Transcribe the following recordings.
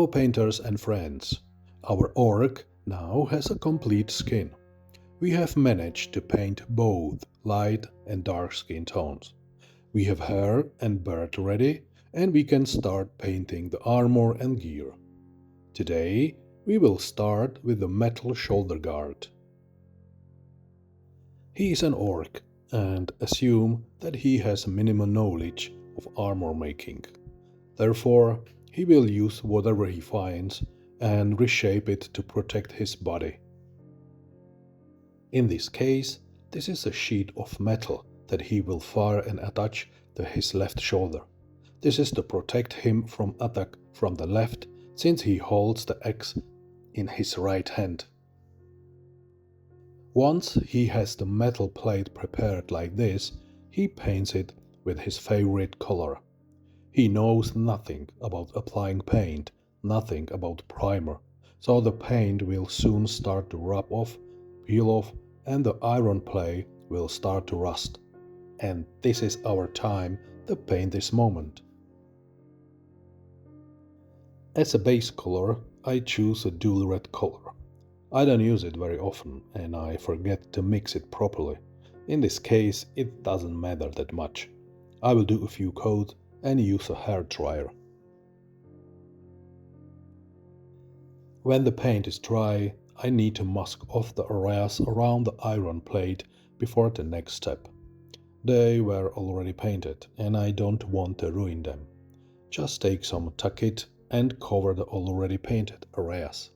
Hello painters and friends. Our orc now has a complete skin. We have managed to paint both light and dark skin tones. We have hair and beard ready, and we can start painting the armor and gear. Today we will start with the metal shoulder guard. He is an orc, and assume that he has minimal knowledge of armor making. Therefore, he will use whatever he finds and reshape it to protect his body. In this case, this is a sheet of metal that he will fire and attach to his left shoulder. This is to protect him from attack from the left, since he holds the axe in his right hand. Once he has the metal plate prepared like this, he paints it with his favorite color. He knows nothing about applying paint, nothing about primer, so the paint will soon start to rub off, peel off, and the iron plate will start to rust. And this is our time to paint this moment. As a base color, I choose a dual red color. I don't use it very often and I forget to mix it properly. In this case, it doesn't matter that much. I will do a few coats and use a hair dryer. When the paint is dry, I need to mask off the areas around the iron plate before the next step. They were already painted and I don't want to ruin them. Just take some Tackit and cover the already painted areas.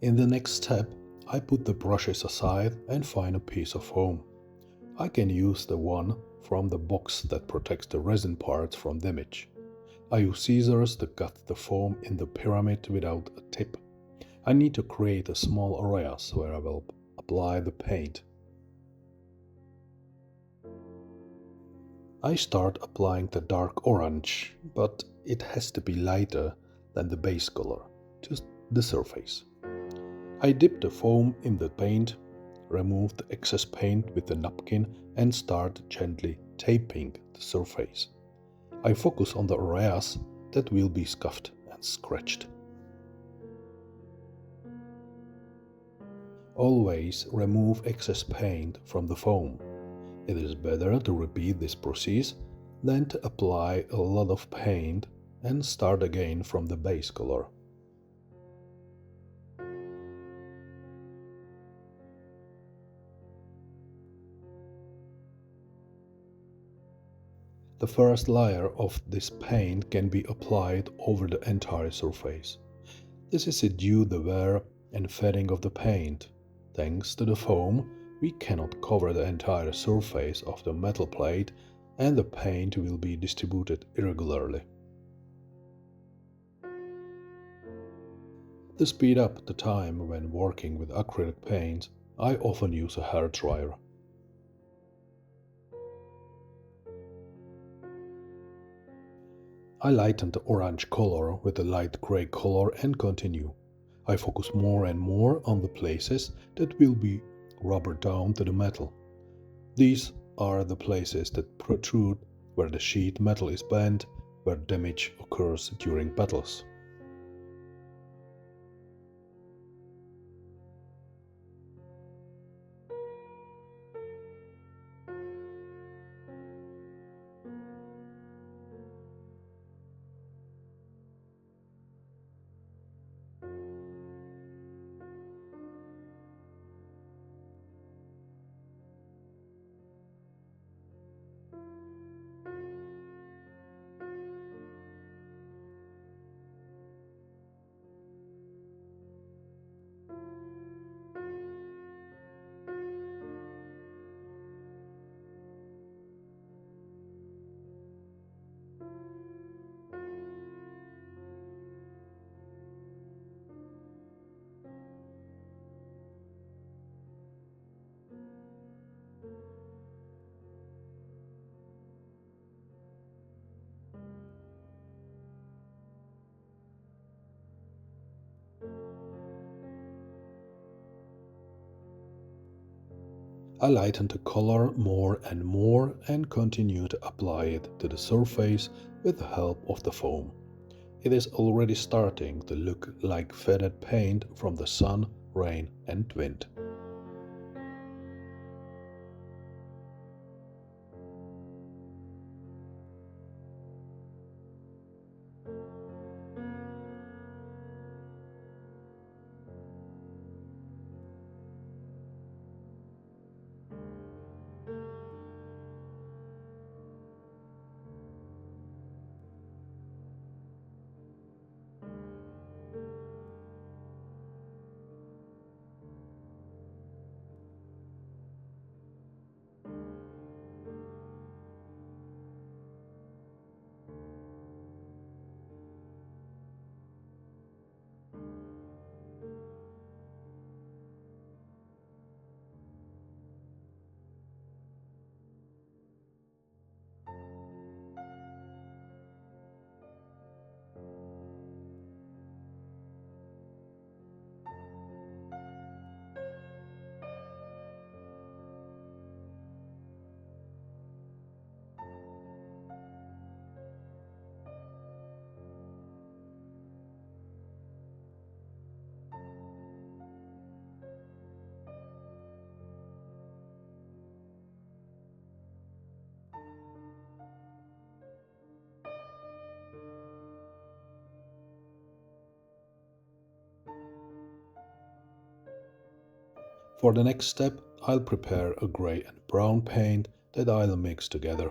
In the next step, I put the brushes aside and find a piece of foam. I can use the one from the box that protects the resin parts from damage. I use scissors to cut the foam in the pyramid without a tip. I need to create a small areas where I will apply the paint. I start applying the dark orange, but it has to be lighter than the base color, to the surface. I dip the foam in the paint, remove the excess paint with the napkin and start gently taping the surface. I focus on the areas that will be scuffed and scratched. Always remove excess paint from the foam. It is better to repeat this process than to apply a lot of paint and start again from the base color. The first layer of this paint can be applied over the entire surface. This is due to the wear and fading of the paint. Thanks to the foam, we cannot cover the entire surface of the metal plate and the paint will be distributed irregularly. To speed up the time when working with acrylic paint, I often use a hair dryer. I lighten the orange color with a light gray color and continue. I focus more and more on the places that will be rubbered down to the metal. These are the places that protrude where the sheet metal is bent, where damage occurs during battles. I lighten the color more and more and continue to apply it to the surface with the help of the foam. It is already starting to look like faded paint from the sun, rain and wind. For the next step, I'll prepare a grey and brown paint that I'll mix together.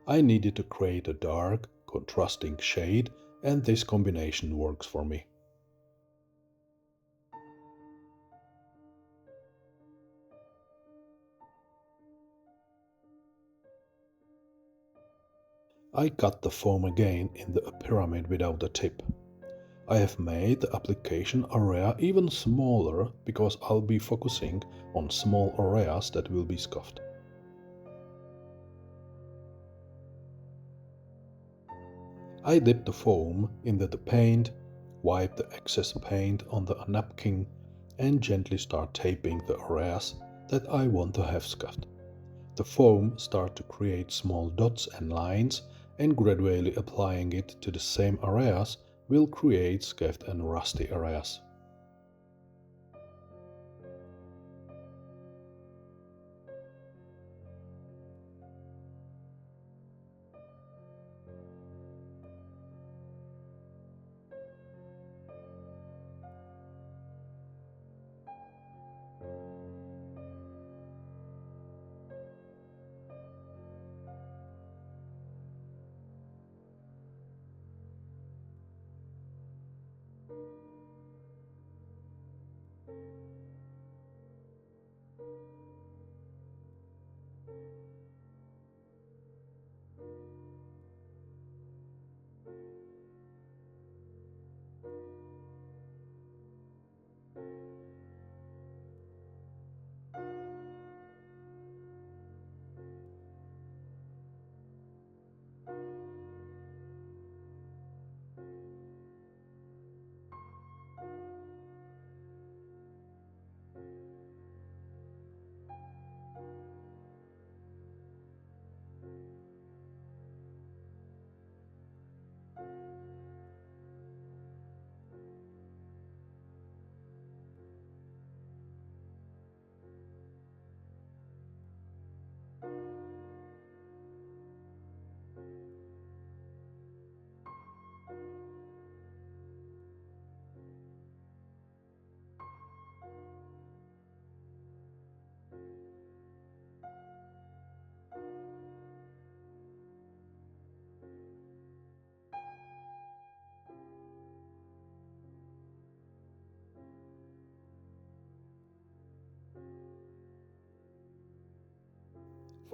I needed to create a dark, contrasting shade, and this combination works for me. I cut the foam again in the pyramid without a tip. I have made the application area even smaller because I'll be focusing on small areas that will be scuffed. I dip the foam into the paint, wipe the excess paint on the napkin and gently start taping the areas that I want to have scuffed. The foam starts to create small dots and lines, and gradually applying it to the same areas will create scuffed and rusty areas.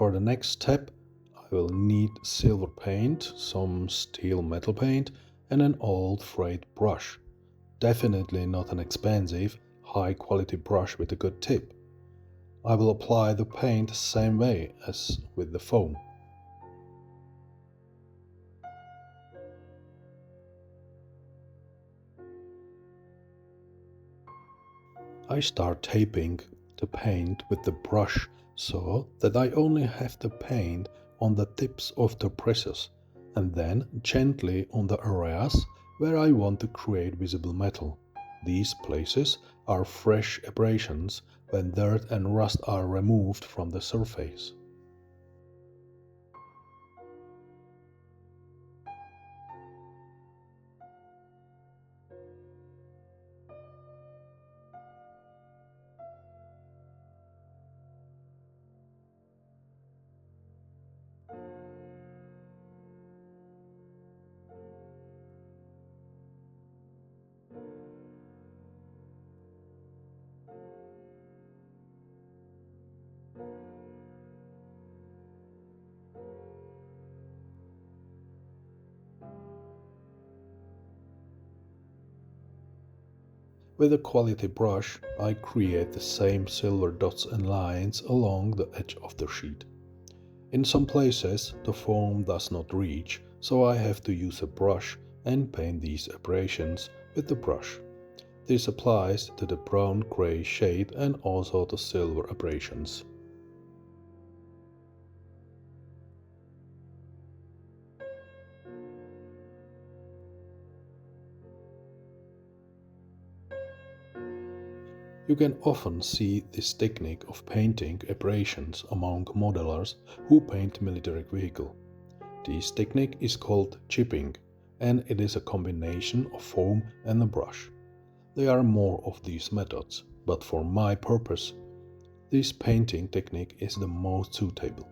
For the next step, I will need silver paint, some steel metal paint, and an old frayed brush. Definitely not an expensive, high quality brush with a good tip. I will apply the paint the same way as with the foam. I start taping the paint with the brush so that I only have the paint on the tips of the brushes and then gently on the areas where I want to create visible metal. These places are fresh abrasions when dirt and rust are removed from the surface. With a quality brush, I create the same silver dots and lines along the edge of the sheet. In some places, the foam does not reach, so I have to use a brush and paint these abrasions with the brush. This applies to the brown-gray shade and also the silver abrasions. You can often see this technique of painting abrasions among modelers who paint military vehicles. This technique is called chipping, and it is a combination of foam and a brush. There are more of these methods, but for my purpose, this painting technique is the most suitable.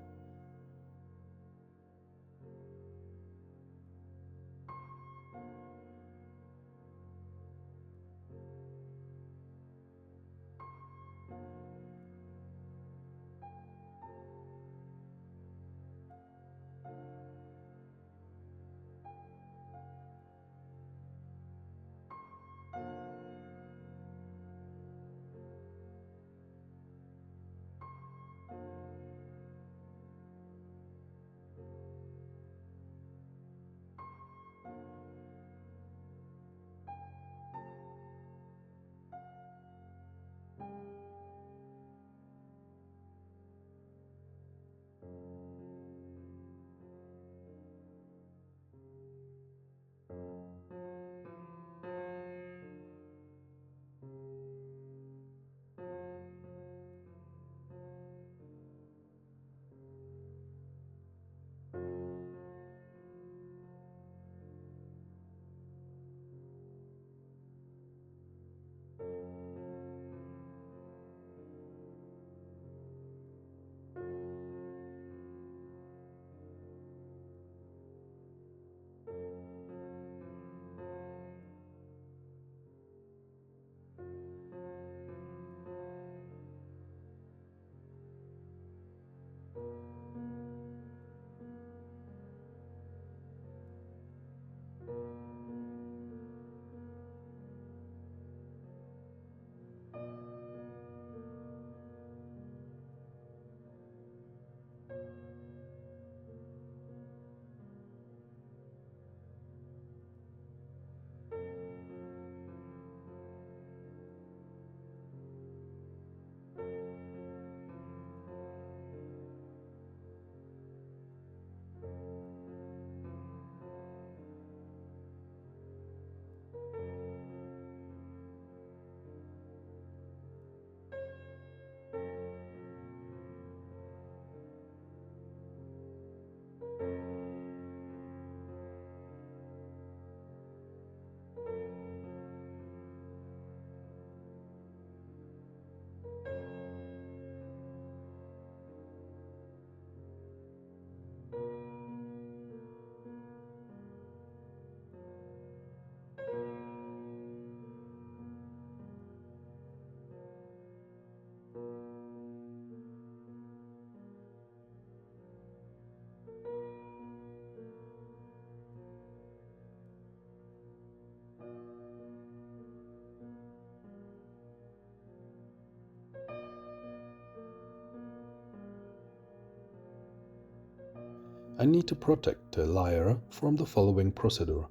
I need to protect the layer from the following procedure.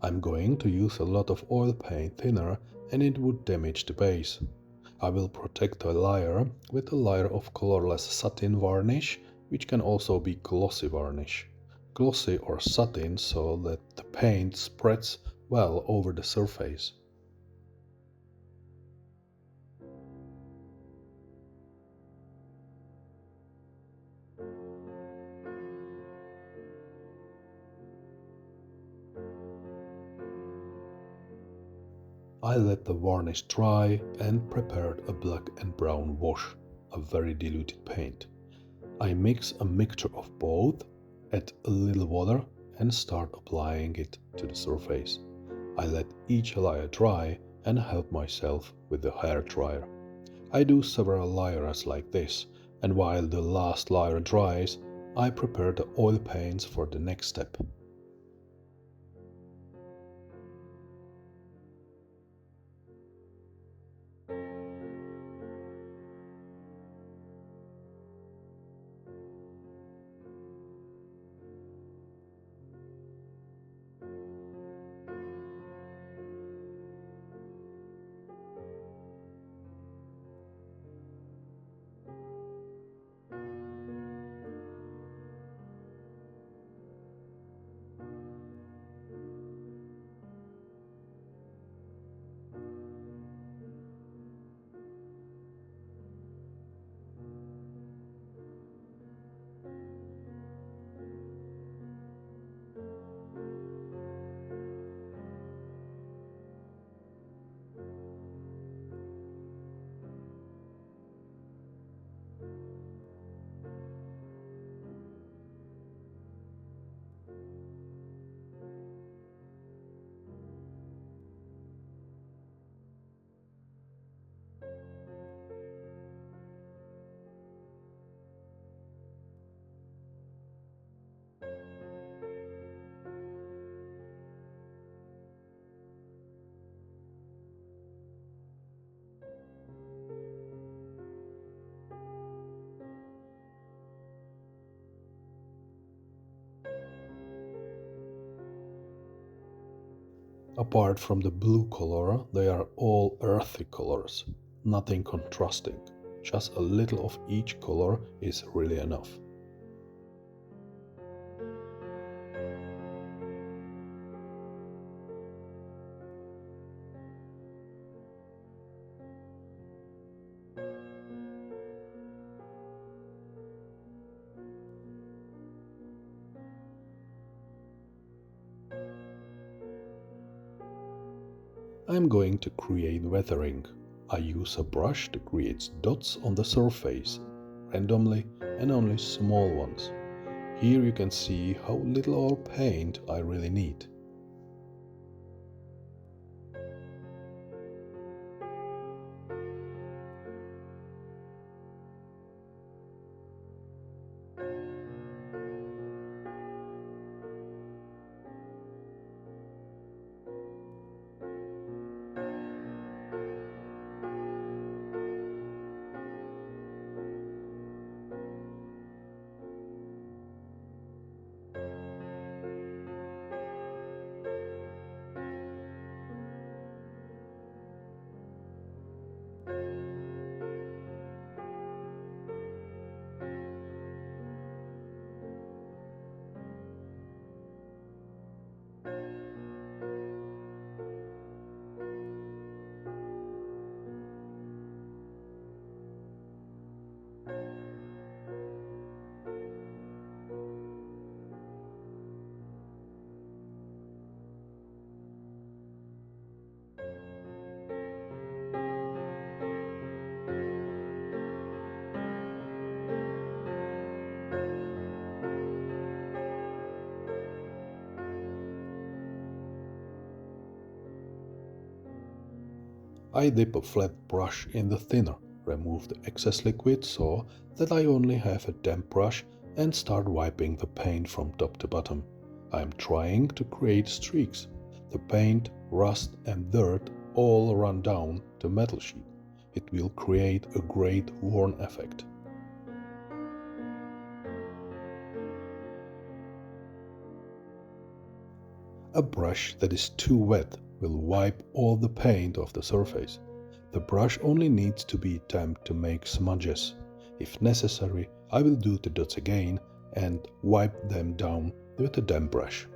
I'm going to use a lot of oil paint thinner and it would damage the base. I will protect the layer with a layer of colorless satin varnish, which can also be glossy varnish. Glossy or satin so that the paint spreads well over the surface. I let the varnish dry and prepared a black and brown wash, a very diluted paint. I mix a mixture of both, add a little water and start applying it to the surface. I let each layer dry and help myself with the hair dryer. I do several layers like this, and while the last layer dries, I prepare the oil paints for the next step. Apart from the blue color, they are all earthy colors, nothing contrasting. Just a little of each color is really enough. I'm going to create weathering. I use a brush to create dots on the surface, randomly and only small ones. Here you can see how little oil paint I really need. I dip a flat brush in the thinner, remove the excess liquid so that I only have a damp brush and start wiping the paint from top to bottom. I am trying to create streaks. The paint, rust and dirt all run down the metal sheet. It will create a great worn effect. A brush that is too wet will wipe all the paint off the surface. The brush only needs to be damped to make smudges. If necessary, I will do the dots again and wipe them down with a damp brush.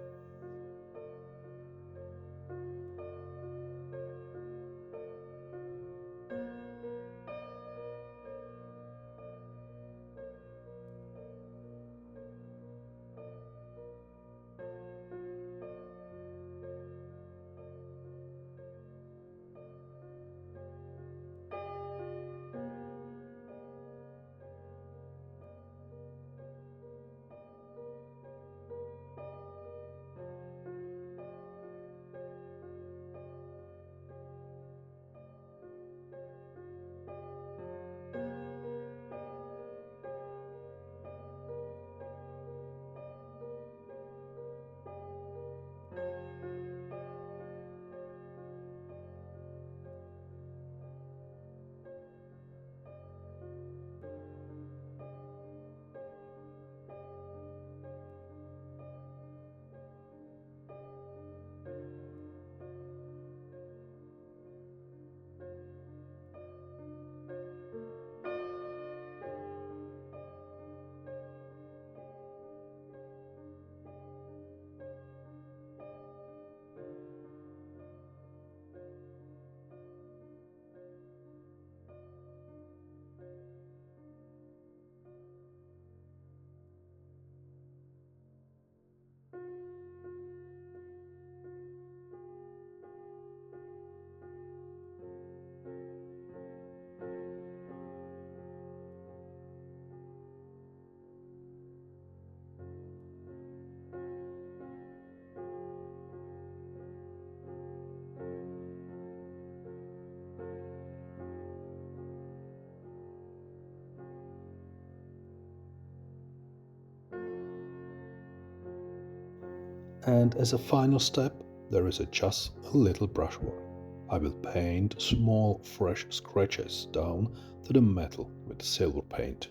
And as a final step, there is just a little brushwork. I will paint small fresh scratches down to the metal with silver paint.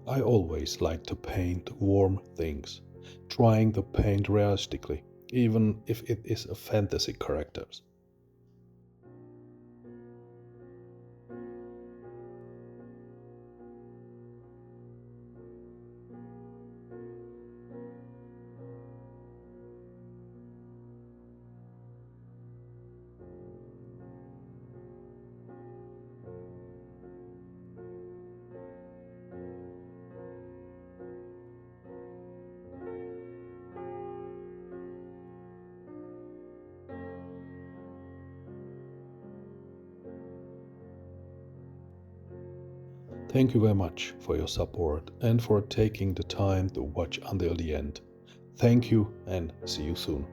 I always like to paint warm things, trying to paint realistically, even if it is a fantasy characters. Thank you very much for your support and for taking the time to watch until the end. Thank you and see you soon.